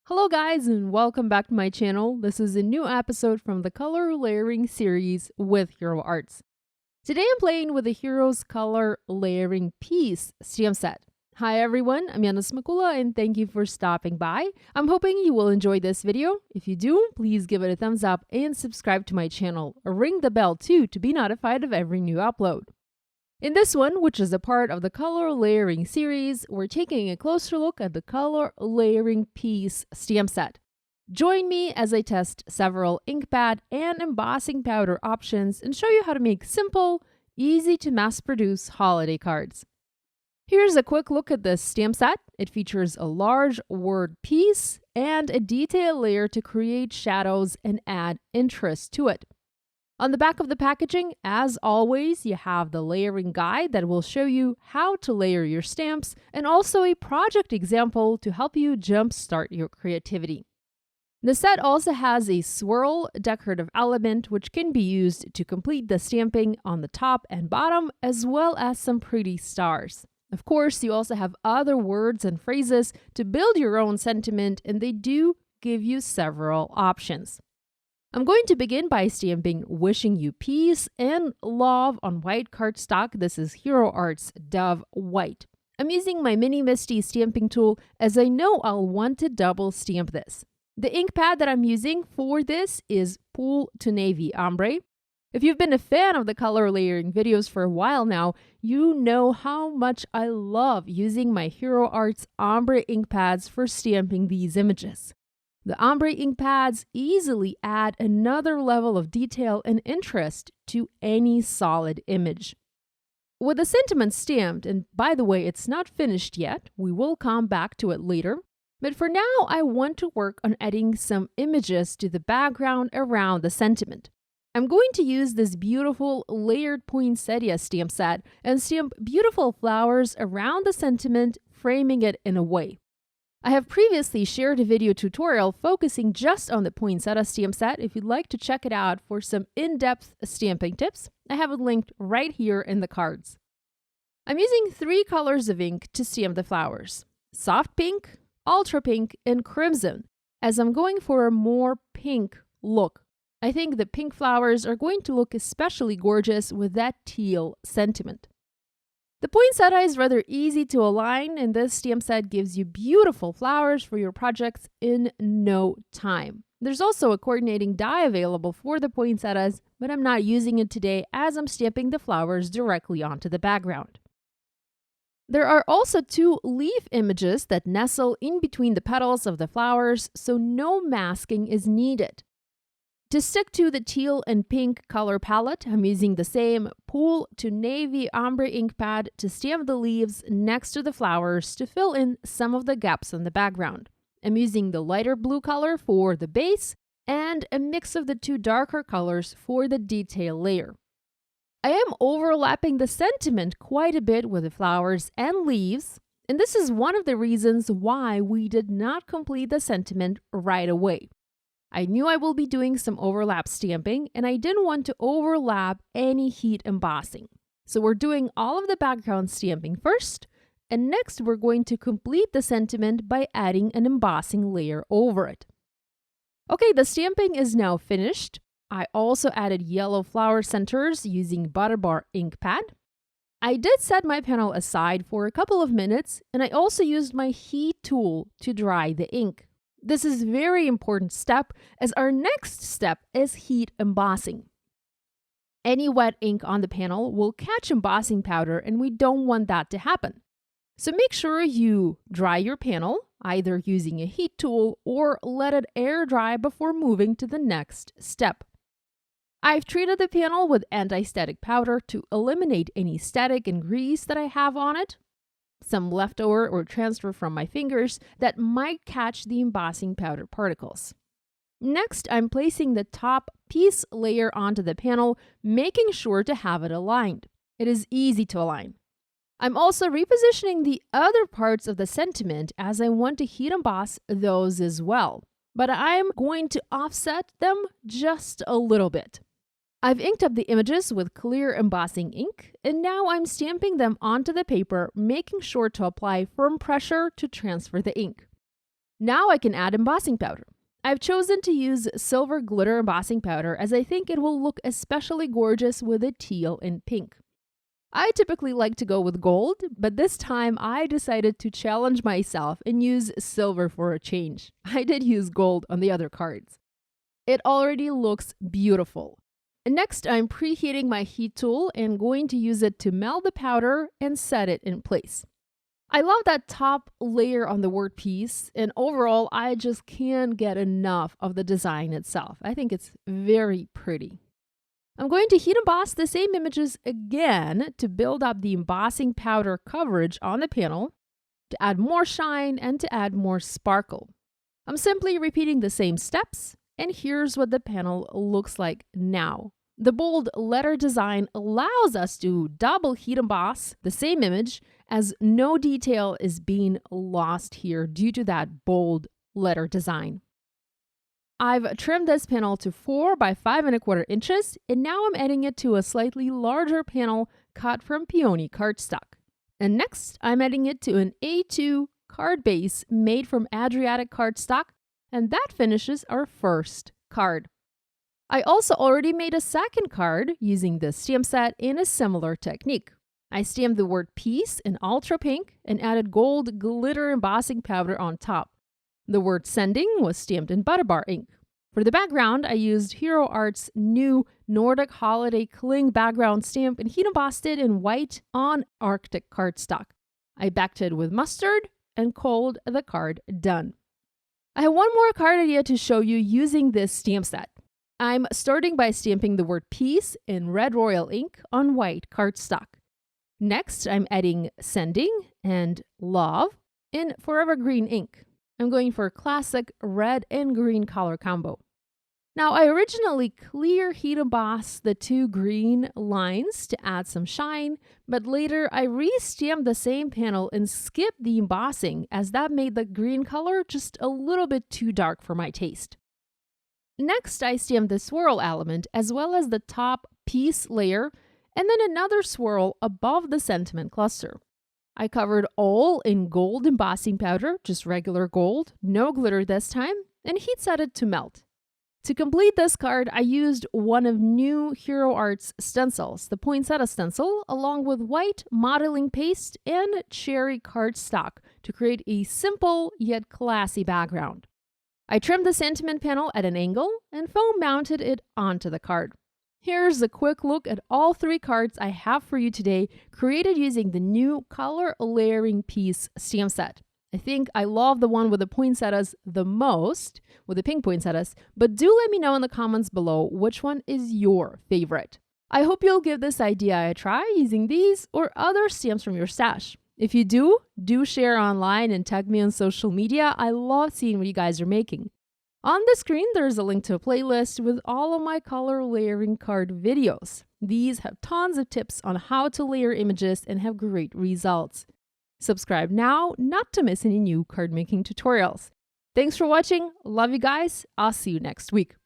Hello guys and welcome back to my channel. This is a new episode from the color layering series with Hero Arts. Today I'm playing with the Heroes Color Layering Piece stamp set. Hi everyone, I'm Yana Smakula and thank you for stopping by. I'm hoping you will enjoy this video. If you do, please give it a thumbs up and subscribe to my channel. Ring the bell too to be notified of every new upload. In this one, which is a part of the color layering series, we're taking a closer look at the color layering piece stamp set. Join me as I test several ink pad and embossing powder options and show you how to make simple, easy to mass produce holiday cards. Here's a quick look at this stamp set. It features a large word piece and a detail layer to create shadows and add interest to it. On the back of the packaging, as always, you have the layering guide that will show you how to layer your stamps and also a project example to help you jumpstart your creativity. The set also has a swirl decorative element which can be used to complete the stamping on the top and bottom, as well as some pretty stars. Of course, you also have other words and phrases to build your own sentiment, and they do give you several options. I'm going to begin by stamping Wishing You Peace and Love on white cardstock. This is Hero Arts Dove White. I'm using my Mini Misty stamping tool as I know I'll want to double stamp this. The ink pad that I'm using for this is Pool to Navy Ombre. If you've been a fan of the color layering videos for a while now, you know how much I love using my Hero Arts Ombre ink pads for stamping these images. The ombre ink pads easily add another level of detail and interest to any solid image. With the sentiment stamped, and by the way, it's not finished yet, we will come back to it later, but for now I want to work on adding some images to the background around the sentiment. I'm going to use this beautiful layered poinsettia stamp set and stamp beautiful flowers around the sentiment, framing it in a way. I have previously shared a video tutorial focusing just on the poinsettia stamp set. If you'd like to check it out for some in-depth stamping tips, I have it linked right here in the cards. I'm using 3 colors of ink to stamp the flowers: soft pink, ultra pink, and crimson, as I'm going for a more pink look. I think the pink flowers are going to look especially gorgeous with that teal sentiment. The poinsettia is rather easy to align, and this stamp set gives you beautiful flowers for your projects in no time. There's also a coordinating die available for the poinsettias, but I'm not using it today as I'm stamping the flowers directly onto the background. There are also 2 leaf images that nestle in between the petals of the flowers, so no masking is needed. To stick to the teal and pink color palette, I'm using the same Pool to Navy Ombre ink pad to stamp the leaves next to the flowers to fill in some of the gaps in the background. I'm using the lighter blue color for the base and a mix of the 2 darker colors for the detail layer. I am overlapping the sentiment quite a bit with the flowers and leaves, and this is one of the reasons why we did not complete the sentiment right away. I knew I will be doing some overlap stamping, and I didn't want to overlap any heat embossing. So we're doing all of the background stamping first, and next we're going to complete the sentiment by adding an embossing layer over it. Okay, the stamping is now finished. I also added yellow flower centers using Butterbar ink pad. I did set my panel aside for a couple of minutes, and I also used my heat tool to dry the ink. This is a very important step, as our next step is heat embossing. Any wet ink on the panel will catch embossing powder, and we don't want that to happen. So make sure you dry your panel, either using a heat tool or let it air dry before moving to the next step. I've treated the panel with anti-static powder to eliminate any static and grease that I have on it, some leftover or transfer from my fingers that might catch the embossing powder particles. Next, I'm placing the top piece layer onto the panel, making sure to have it aligned. It is easy to align. I'm also repositioning the other parts of the sentiment as I want to heat emboss those as well, but I'm going to offset them just a little bit. I've inked up the images with clear embossing ink, and now I'm stamping them onto the paper, making sure to apply firm pressure to transfer the ink. Now I can add embossing powder. I've chosen to use silver glitter embossing powder as I think it will look especially gorgeous with a teal and pink. I typically like to go with gold, but this time I decided to challenge myself and use silver for a change. I did use gold on the other cards. It already looks beautiful. Next, I'm preheating my heat tool and going to use it to melt the powder and set it in place. I love that top layer on the word piece, and overall, I just can't get enough of the design itself. I think it's very pretty. I'm going to heat emboss the same images again to build up the embossing powder coverage on the panel, to add more shine and to add more sparkle. I'm simply repeating the same steps, and here's what the panel looks like now. The bold letter design allows us to double heat emboss the same image as no detail is being lost here due to that bold letter design. I've trimmed this panel to 4 by 5¼ inches, and now I'm adding it to a slightly larger panel cut from peony cardstock. And next, I'm adding it to an A2 card base made from Adriatic cardstock, and that finishes our first card. I also already made a second card using this stamp set in a similar technique. I stamped the word peace in ultra pink and added gold glitter embossing powder on top. The word sending was stamped in Butterbar ink. For the background, I used Hero Art's new Nordic Holiday Cling background stamp and heat embossed it in white on Arctic cardstock. I backed it with mustard and called the card done. I have one more card idea to show you using this stamp set. I'm starting by stamping the word peace in red royal ink on white cardstock. Next, I'm adding sending and love in forever green ink. I'm going for a classic red and green color combo. Now, I originally clear heat embossed the 2 green lines to add some shine, but later I re-stamped the same panel and skipped the embossing as that made the green color just a little bit too dark for my taste. Next, I stamped the swirl element as well as the top piece layer and then another swirl above the sentiment cluster. I covered all in gold embossing powder, just regular gold, no glitter this time, and heat set it to melt. To complete this card, I used one of new Hero Art's stencils, the poinsettia stencil, along with white modeling paste and cherry cardstock to create a simple yet classy background. I trimmed the sentiment panel at an angle and foam mounted it onto the card. Here's a quick look at all 3 cards I have for you today, created using the new color layering piece stamp set. I think I love the one with the poinsettias the most, with the pink poinsettias, but do let me know in the comments below which one is your favorite. I hope you'll give this idea a try using these or other stamps from your stash. If you do share online and tag me on social media. I love seeing what you guys are making. On the screen, there's a link to a playlist with all of my color layering card videos. These have tons of tips on how to layer images and have great results. Subscribe now not to miss any new card making tutorials. Thanks for watching. Love you guys. I'll see you next week.